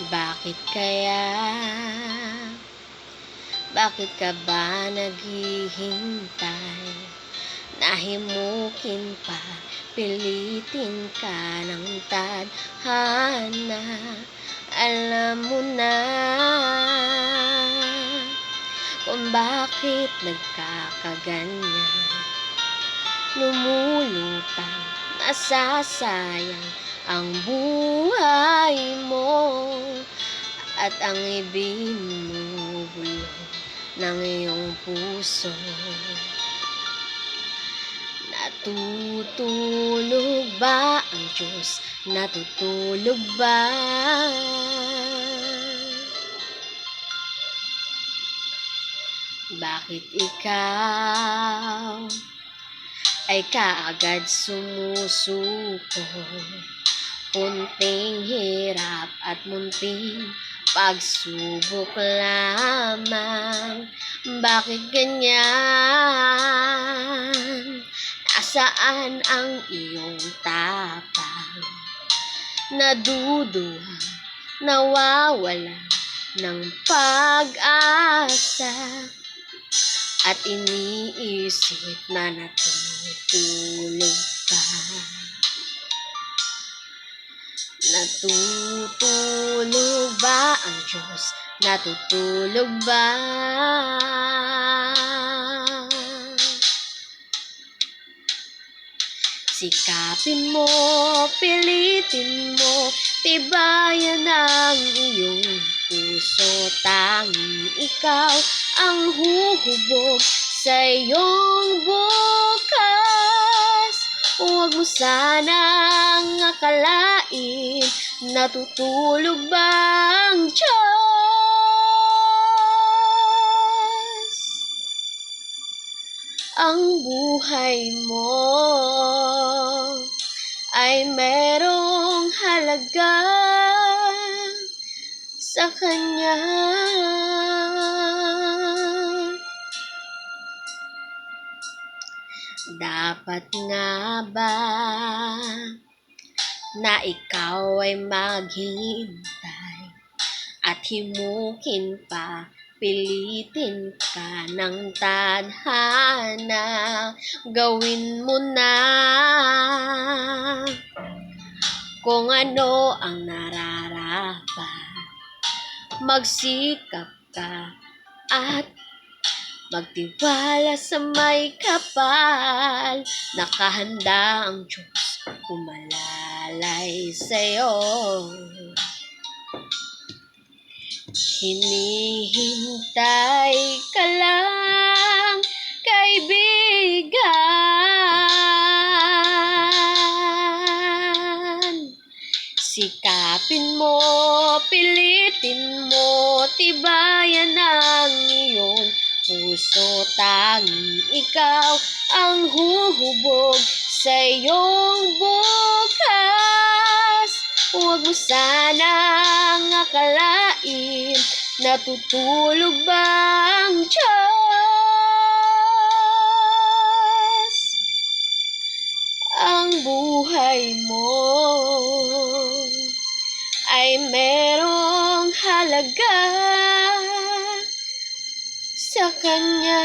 Bakit kaya? Bakit ka ba naghihintay? Nahimukin pa, pilitin ka ng tadhana. Alam mo na kung bakit nagkakaganyan. Lumulutang, nasasayang ang buhay mo, at ang ibinubulong ng iyong puso. Natutulog ba ang Diyos? Natutulog ba? Bakit ikaw ay kaagad sumusuko? Punting hirap at munting pagsubok lamang. Bakit ganyan? Nasaan ang iyong tapang? Naduduha, nawawala ng pag-asa, at iniisip na natutulog ka. Natutulog ba ang Diyos? Natutulog ba? Sikapin mo, pilitin mo, tibayan ang iyong puso. Tanging ikaw ang huhubog sa iyong bukas. Huwag mo sanang akalain natutulog ba ang Diyos. Ang buhay mo ay merong halaga sa Kanya. Dapat nga ba na ikaw ay maghintay at himukin pa, pilitin ka ng tadhana? Gawin mo na kung ano ang nararapat. Magsikap ka at magtiwala sa may kapal. Nakahanda ang Diyos umalalay sa'yo. Hinihintay ka lang, kaibigan. Sikapin mo, pilitin mo, tibayan ang iyong puso. Tanging ikaw ang huhubog sa iyong bukas. Huwag mo sanang akalain natutulog ba ang Diyos. Ang buhay mo ay merong halaga sa Kanya.